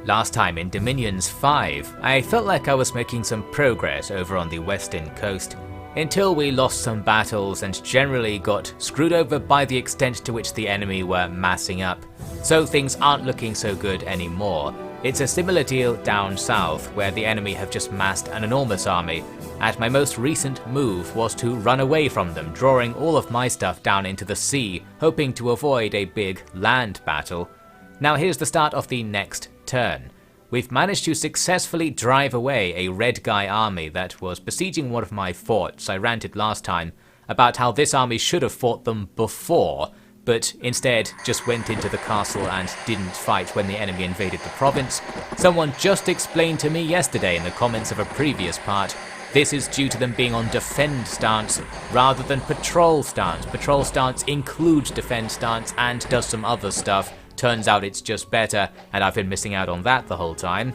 Last time in Dominions 5, I felt like I was making some progress over on the western coast, until we lost some battles and generally got screwed over by the extent to which the enemy were massing up. So things aren't looking so good anymore. It's a similar deal down south, where the enemy have just massed an enormous army, and my most recent move was to run away from them, drawing all of my stuff down into the sea, hoping to avoid a big land battle. Now here's the start of the next turn. We've managed to successfully drive away a red guy army that was besieging one of my forts. I ranted last time about how this army should have fought them before, but instead just went into the castle and didn't fight when the enemy invaded the province. Someone just explained to me yesterday in the comments of a previous part, this is due to them being on defend stance rather than patrol stance. Patrol stance includes defend stance and does some other stuff. Turns out it's just better, and I've been missing out on that the whole time.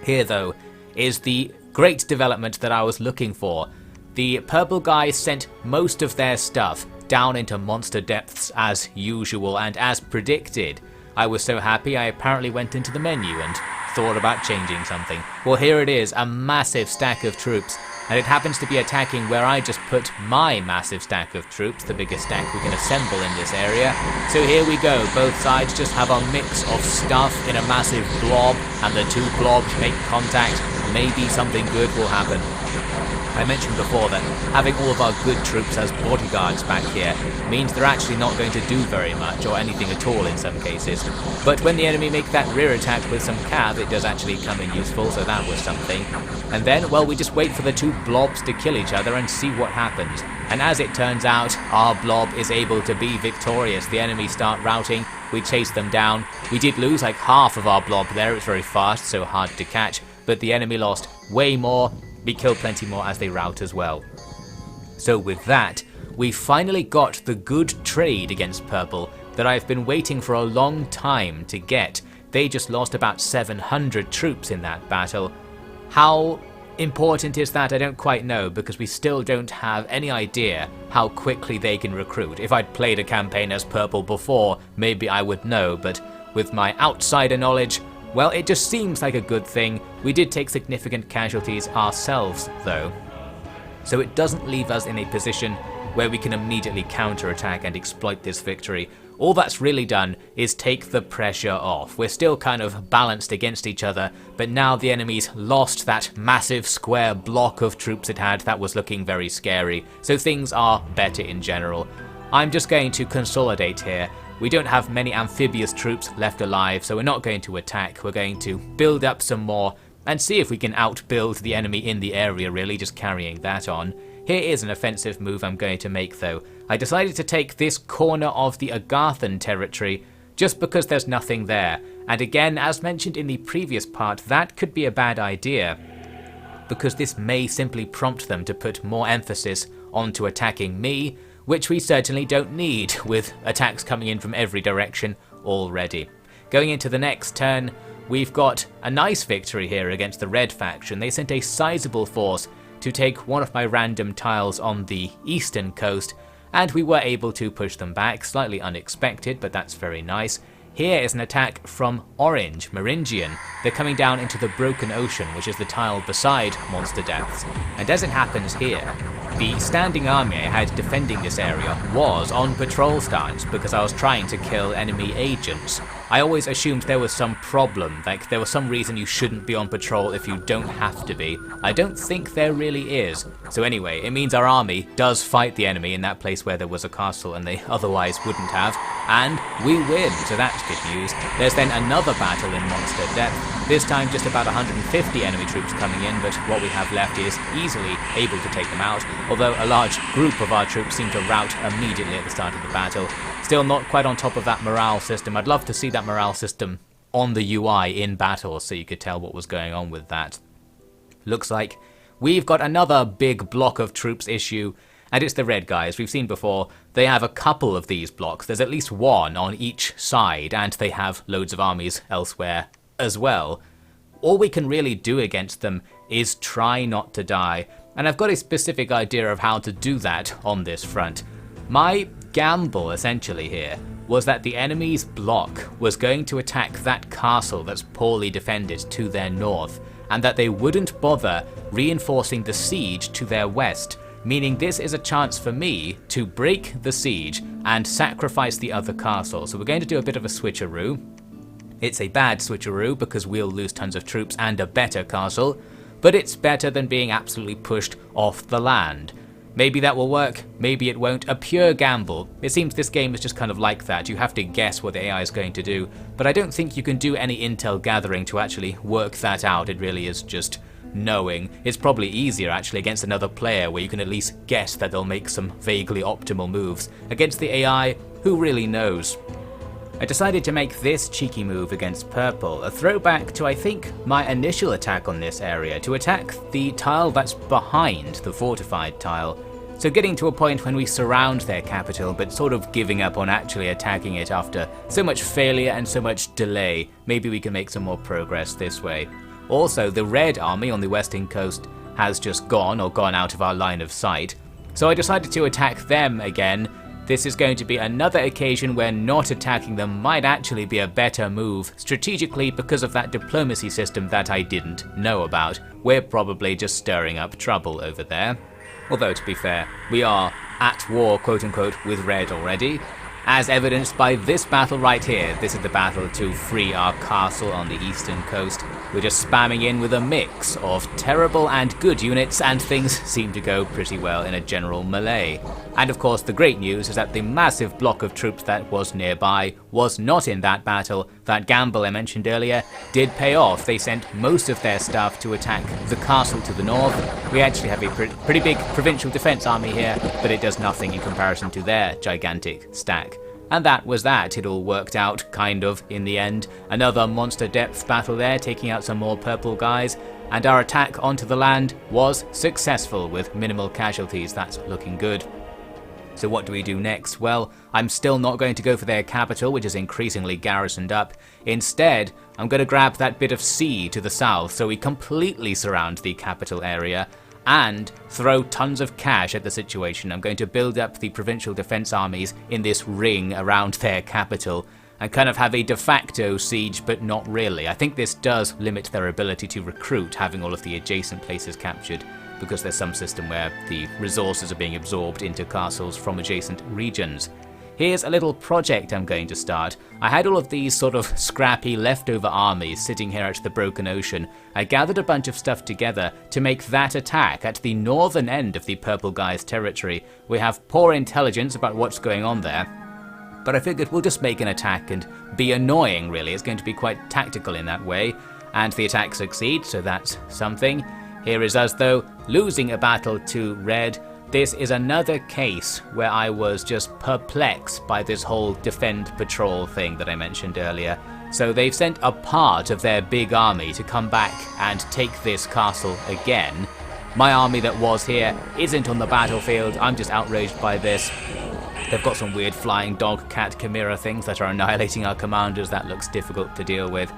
Here though is the great development that I was looking for. The purple guys sent most of their stuff down into monster depths as usual, and as predicted. I was so happy I apparently went into the menu and thought about changing something. Well, here it is, a massive stack of troops, and it happens to be attacking where I just put my massive stack of troops, the biggest stack we can assemble in this area. So here we go, both sides just have a mix of stuff in a massive blob, and the two blobs make contact. Maybe something good will happen. I mentioned before that having all of our good troops as bodyguards back here means they're actually not going to do very much, or anything at all in some cases. But when the enemy make that rear attack with some cav, it does actually come in useful, so that was something. And then, well, we just wait for the two blobs to kill each other and see what happens. And as it turns out, our blob is able to be victorious. The enemy start routing, we chase them down. We did lose like half of our blob there, it's very fast, so hard to catch, but the enemy lost way more. We killed plenty more as they rout as well. So with that, we finally got the good trade against purple that I've been waiting for a long time to get. They just lost about 700 troops in that battle. How important is that? I don't quite know, because we still don't have any idea how quickly they can recruit. If I'd played a campaign as purple before, maybe I would know, but with my outsider knowledge, well, it just seems like a good thing. We did take significant casualties ourselves, though. So it doesn't leave us in a position where we can immediately counterattack and exploit this victory. All that's really done is take the pressure off. We're still kind of balanced against each other, but now the enemy's lost that massive square block of troops it had that was looking very scary. So things are better in general. I'm just going to consolidate here. We don't have many amphibious troops left alive, so we're not going to attack. We're going to build up some more and see if we can outbuild the enemy in the area, really, just carrying that on. Here is an offensive move I'm going to make though. I decided to take this corner of the Agarthan territory just because there's nothing there. And again, as mentioned in the previous part, that could be a bad idea, because this may simply prompt them to put more emphasis onto attacking me, which we certainly don't need with attacks coming in from every direction already. Going into the next turn, we've got a nice victory here against the red faction. They sent a sizable force to take one of my random tiles on the eastern coast, and we were able to push them back, slightly unexpected, but that's very nice. Here is an attack from Orange, Maringian. They're coming down into the Broken Ocean, which is the tile beside Monster Depths. And as it happens here, the standing army I had defending this area was on patrol stance because I was trying to kill enemy agents. I always assumed there was some problem, like there was some reason you shouldn't be on patrol if you don't have to be. I don't think there really is. So anyway, it means our army does fight the enemy in that place where there was a castle and they otherwise wouldn't have, and we win, so that's good news. There's then another battle in Monster Depth, this time just about 150 enemy troops coming in, but what we have left is easily able to take them out, although a large group of our troops seem to rout immediately at the start of the battle. Still not quite on top of that morale system. I'd love to see that morale system on the UI in battle so you could tell what was going on with that. Looks like we've got another big block of troops issue, and it's the red guys. We've seen before, they have a couple of these blocks. There's at least one on each side, and they have loads of armies elsewhere as well. All we can really do against them is try not to die, and I've got a specific idea of how to do that on this front. My gamble essentially here was that the enemy's block was going to attack that castle that's poorly defended to their north, and that they wouldn't bother reinforcing the siege to their west, meaning this is a chance for me to break the siege and sacrifice the other castle. So we're going to do a bit of a switcheroo. It's a bad switcheroo because we'll lose tons of troops and a better castle, but it's better than being absolutely pushed off the land. Maybe that will work, maybe it won't. A pure gamble. It seems this game is just kind of like that. You have to guess what the AI is going to do, but I don't think you can do any intel gathering to actually work that out. It really is just knowing. It's probably easier actually against another player where you can at least guess that they'll make some vaguely optimal moves. Against the AI, who really knows? I decided to make this cheeky move against purple, a throwback to I think my initial attack on this area, to attack the tile that's behind the fortified tile. So getting to a point when we surround their capital but sort of giving up on actually attacking it after so much failure and so much delay. Maybe we can make some more progress this way. Also, the red army on the western coast has just gone out of our line of sight. So I decided to attack them again. This is going to be another occasion where not attacking them might actually be a better move strategically because of that diplomacy system that I didn't know about. We're probably just stirring up trouble over there. Although to be fair, we are at war quote unquote with red already. As evidenced by this battle right here. This is the battle to free our castle on the eastern coast. We're just spamming in with a mix of terrible and good units, and things seem to go pretty well in a general melee. And of course the great news is that the massive block of troops that was nearby was not in that battle. That gamble I mentioned earlier did pay off. They sent most of their stuff to attack the castle to the north. We actually have a pretty big provincial defense army here, but it does nothing in comparison to their gigantic stack. And that was that. It all worked out, kind of, in the end. Another monster depth battle there, taking out some more purple guys, and our attack onto the land was successful with minimal casualties. That's looking good. So what do we do next? Well, I'm still not going to go for their capital, which is increasingly garrisoned up. Instead, I'm going to grab that bit of sea to the south, so we completely surround the capital area, and throw tons of cash at the situation. I'm going to build up the provincial defense armies in this ring around their capital and kind of have a de facto siege, but not really. I think this does limit their ability to recruit, having all of the adjacent places captured, because there's some system where the resources are being absorbed into castles from adjacent regions. Here's a little project I'm going to start. I had all of these sort of scrappy leftover armies sitting here at the Broken Ocean. I gathered a bunch of stuff together to make that attack at the northern end of the purple guy's territory. We have poor intelligence about what's going on there, but I figured we'll just make an attack and be annoying really. It's going to be quite tactical in that way, and the attack succeeds, so that's something. Here is us though, losing a battle to red. This is another case where I was just perplexed by this whole defend patrol thing that I mentioned earlier. So they've sent a part of their big army to come back and take this castle again. My army that was here isn't on the battlefield. I'm just outraged by this. They've got some weird flying dog, cat, chimera things that are annihilating our commanders. That looks difficult to deal with.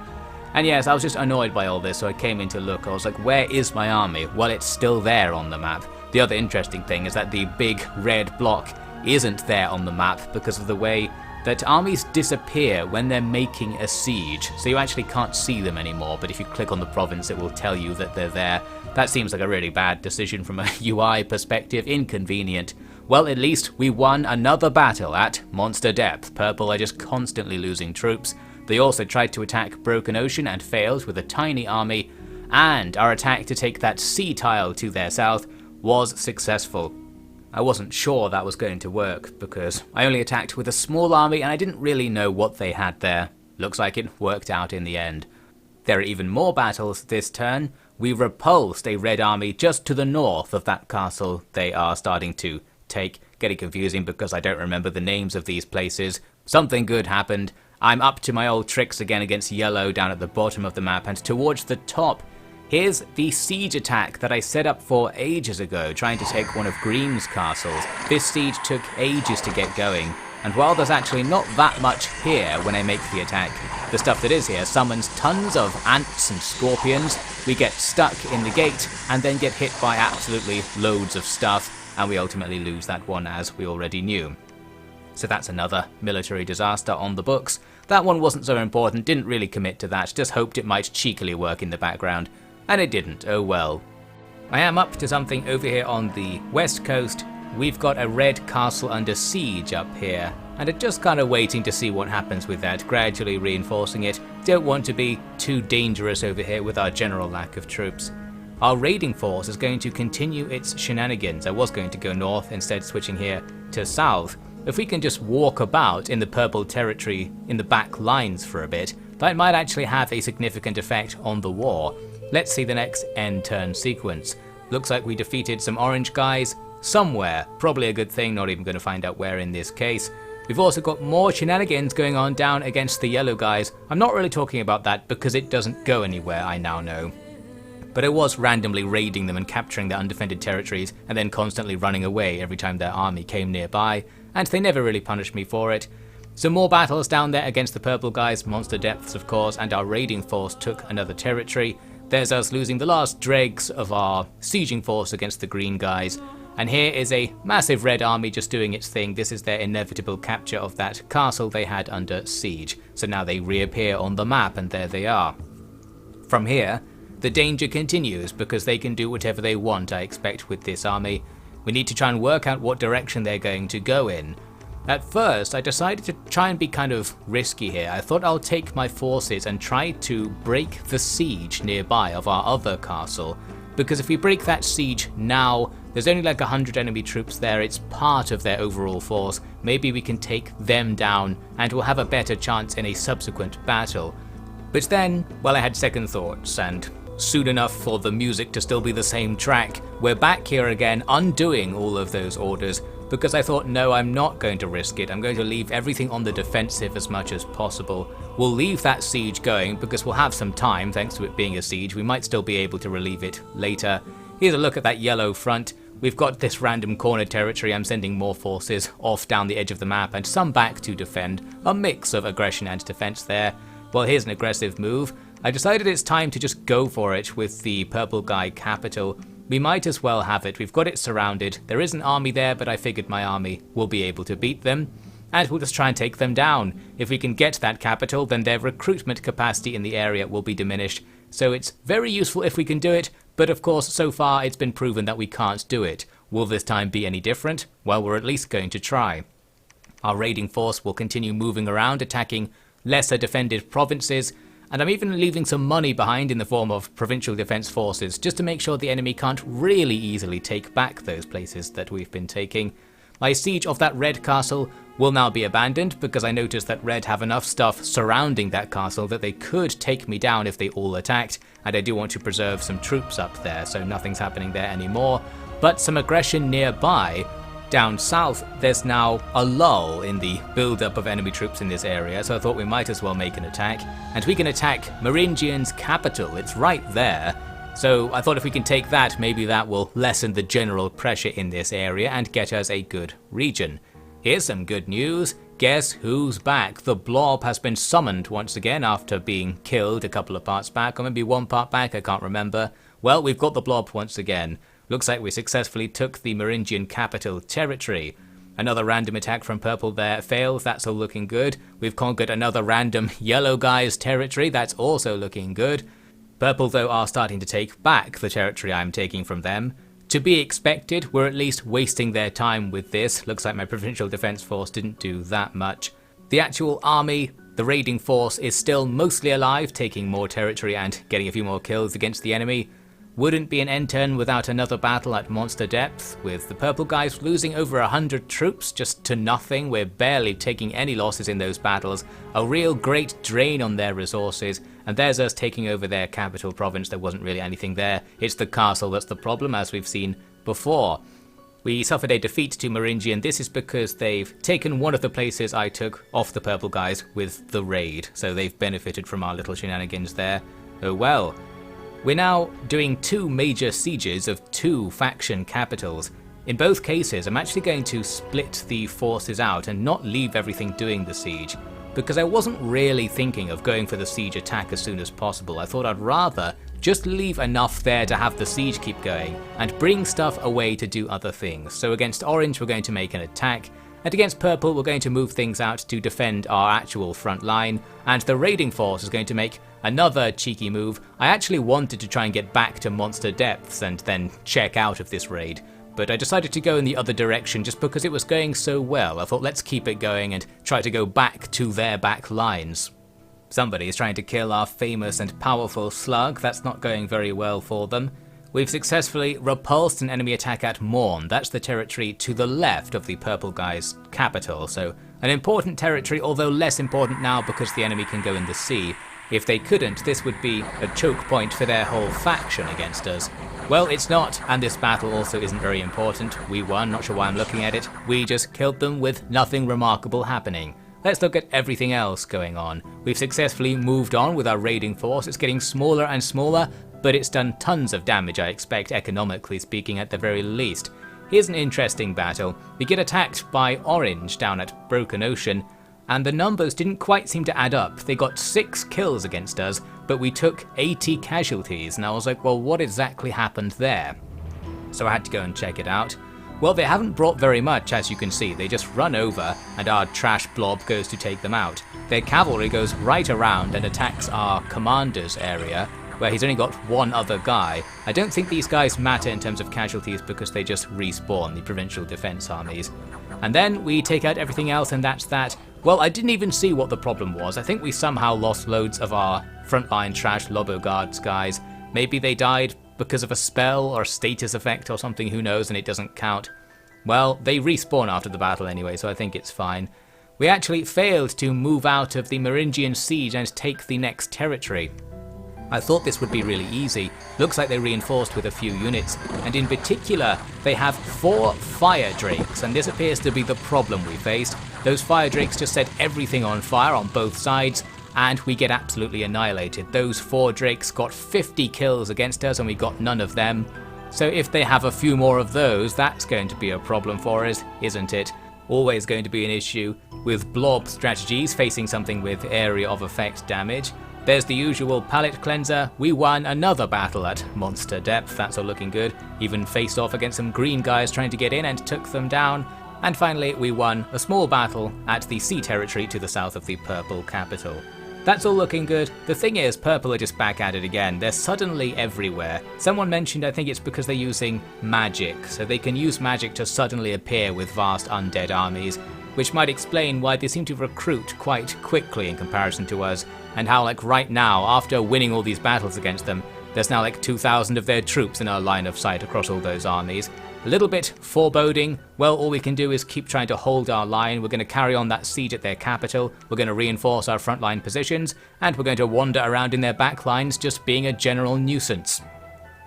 And yes, I was just annoyed by all this, so I came in to look. I was like, where is my army? Well, it's still there on the map. The other interesting thing is that the big red block isn't there on the map because of the way that armies disappear when they're making a siege. So you actually can't see them anymore, but if you click on the province it will tell you that they're there. That seems like a really bad decision from a UI perspective, inconvenient. Well, at least we won another battle at Monster Depth. Purple are just constantly losing troops. They also tried to attack Broken Ocean and failed with a tiny army, and our attack to take that sea tile to their south was successful. I wasn't sure that was going to work because I only attacked with a small army and I didn't really know what they had there. Looks like it worked out in the end. There are even more battles this turn. We repulsed a red army just to the north of that castle they are starting to take. Getting confusing because I don't remember the names of these places. Something good happened. I'm up to my old tricks again against yellow down at the bottom of the map, and towards the top, here's the siege attack that I set up for ages ago, trying to take one of green's castles. This siege took ages to get going, and while there's actually not that much here when I make the attack, the stuff that is here summons tons of ants and scorpions. We get stuck in the gate and then get hit by absolutely loads of stuff, and we ultimately lose that one as we already knew. so that's another military disaster on the books. That one wasn't so important, didn't really commit to that, just hoped it might cheekily work in the background, and it didn't, oh well. I am up to something over here on the west coast. We've got a red castle under siege up here, and I'm just kind of waiting to see what happens with that, gradually reinforcing it. Don't want to be too dangerous over here with our general lack of troops. Our raiding force is going to continue its shenanigans. I was going to go north, instead switching here to south. If we can just walk about in the purple territory in the back lines for a bit, that might actually have a significant effect on the war. Let's see the next end turn sequence. Looks like we defeated some orange guys somewhere. Probably a good thing, not even going to find out where in this case. We've also got more shenanigans going on down against the yellow guys. I'm not really talking about that because it doesn't go anywhere, I now know. But I was randomly raiding them and capturing their undefended territories and then constantly running away every time their army came nearby, and they never really punished me for it. Some more battles down there against the purple guys, monster depths of course, and our raiding force took another territory. There's us losing the last dregs of our sieging force against the green guys. And here is a massive red army just doing its thing. This is their inevitable capture of that castle they had under siege. So now they reappear on the map, and there they are. From here, the danger continues because they can do whatever they want, I expect, with this army. We need to try and work out what direction they're going to go in. At first, I decided to try and be kind of risky here. I thought I'll take my forces and try to break the siege nearby of our other castle. Because if we break that siege now, there's only like 100 enemy troops there, it's part of their overall force. Maybe we can take them down and we'll have a better chance in a subsequent battle. But then, well, I had second thoughts, and soon enough for the music to still be the same track, we're back here again undoing all of those orders, because I thought, no, I'm not going to risk it. I'm going to leave everything on the defensive as much as possible. We'll leave that siege going because we'll have some time thanks to it being a siege. We might still be able to relieve it later. Here's a look at that yellow front. We've got this random corner territory. I'm sending more forces off down the edge of the map and some back to defend. A mix of aggression and defense there. Well, here's an aggressive move. I decided it's time to just go for it with the purple guy capital. We might as well have it. We've got it surrounded. There is an army there, but I figured my army will be able to beat them. And we'll just try and take them down. If we can get that capital, then their recruitment capacity in the area will be diminished. So it's very useful if we can do it, but of course so far it's been proven that we can't do it. Will this time be any different? Well, we're at least going to try. Our raiding force will continue moving around, attacking lesser defended provinces, and I'm even leaving some money behind in the form of provincial defense forces just to make sure the enemy can't really easily take back those places that we've been taking. My siege of that red castle will now be abandoned because I noticed that red have enough stuff surrounding that castle that they could take me down if they all attacked, and I do want to preserve some troops up there, so nothing's happening there anymore. But some aggression nearby. Down south, there's now a lull in the build-up of enemy troops in this area, so I thought we might as well make an attack. And we can attack Maringian's capital, it's right there. So I thought if we can take that, maybe that will lessen the general pressure in this area and get us a good region. Here's some good news. Guess who's back? The blob has been summoned once again after being killed a couple of parts back, or maybe one part back, I can't remember. Well, we've got the blob once again. Looks like we successfully took the Maringian capital territory. Another random attack from purple there fails, that's all looking good. We've conquered another random yellow guy's territory, that's also looking good. Purple though are starting to take back the territory I'm taking from them. To be expected, we're at least wasting their time with this. Looks like my provincial defense force didn't do that much. The actual army, the raiding force, is still mostly alive, taking more territory and getting a few more kills against the enemy. Wouldn't be an end turn without another battle at Monster Depth, with the purple guys losing over 100 troops just to nothing. We're barely taking any losses in those battles, a real great drain on their resources, and there's us taking over their capital province. There wasn't really anything there, it's the castle that's the problem, as we've seen before. We suffered a defeat to Maringian. This is because they've taken one of the places I took off the purple guys with the raid, so they've benefited from our little shenanigans there. Oh well. We're now doing two major sieges of two faction capitals. In both cases, I'm actually going to split the forces out and not leave everything doing the siege, because I wasn't really thinking of going for the siege attack as soon as possible. I thought I'd rather just leave enough there to have the siege keep going and bring stuff away to do other things. So against Orange we're going to make an attack, And against purple we're going to move things out to defend our actual front line, and the raiding force is going to make another cheeky move. I actually wanted to try and get back to monster depths and then check out of this raid, but I decided to go in the other direction just because it was going so well. I thought let's keep it going and try to go back to their back lines. Somebody is trying to kill our famous and powerful slug. That's not going very well for them. We've successfully repulsed an enemy attack at Morn. That's the territory to the left of the purple guy's capital, so an important territory, although less important now because the enemy can go in the sea. If they couldn't, this would be a choke point for their whole faction against us. Well, it's not, and this battle also isn't very important. We won, not sure why I'm looking at it. We just killed them with nothing remarkable happening. Let's look at everything else going on. We've successfully moved on with our raiding force. It's getting smaller and smaller, but it's done tons of damage, I expect, economically speaking at the very least. Here's an interesting battle. We get attacked by Orange down at Broken Ocean, and the numbers didn't quite seem to add up. They got 6 kills against us, but we took 80 casualties, and I was like, well, what exactly happened there? So I had to go and check it out. Well, they haven't brought very much, as you can see. They just run over, and our trash blob goes to take them out. Their cavalry goes right around and attacks our commander's area, where he's only got one other guy. I don't think these guys matter in terms of casualties because they just respawn, the provincial defense armies. And then we take out everything else, and that's that. Well, I didn't even see what the problem was. I think we somehow lost loads of our frontline trash Lobo Guards guys. Maybe they died because of a spell or a status effect or something, who knows, and it doesn't count. Well, they respawn after the battle anyway, so I think it's fine. We actually failed to move out of the Meringian siege and take the next territory. I thought this would be really easy. Looks like they reinforced with a few units, and in particular they have 4 fire drakes, and this appears to be the problem we faced. Those fire drakes just set everything on fire on both sides, and we get absolutely annihilated. Those 4 drakes got 50 kills against us and we got none of them. So if they have a few more of those, that's going to be a problem for us, isn't it? Always going to be an issue with blob strategies facing something with area of effect damage. There's the usual palette cleanser. We won another battle at monster depth, that's all looking good. Even faced off against some green guys trying to get in and took them down. And finally we won a small battle at the sea territory to the south of the purple capital. That's all looking good. The thing is, purple are just back at it again. They're suddenly everywhere. Someone mentioned I think it's because they're using magic, so they can use magic to suddenly appear with vast undead armies, which might explain why they seem to recruit quite quickly in comparison to us, and how like right now, after winning all these battles against them, there's now like 2,000 of their troops in our line of sight across all those armies. A little bit foreboding. Well, all we can do is keep trying to hold our line. We're going to carry on that siege at their capital, we're going to reinforce our frontline positions, and we're going to wander around in their backlines just being a general nuisance.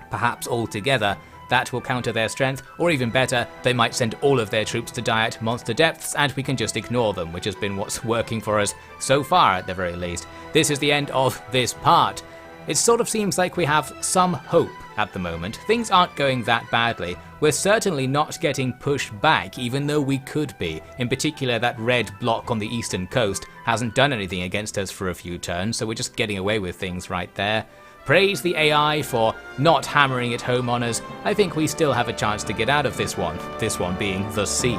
Perhaps altogether that will counter their strength, or even better, they might send all of their troops to die at monster depths and we can just ignore them, which has been what's working for us so far at the very least. This is the end of this part. It sort of seems like we have some hope at the moment. Things aren't going that badly. We're certainly not getting pushed back, even though we could be. In particular, that red block on the eastern coast hasn't done anything against us for a few turns, so we're just getting away with things right there. Praise the AI for not hammering it home on us. I think we still have a chance to get out of this one being the sea.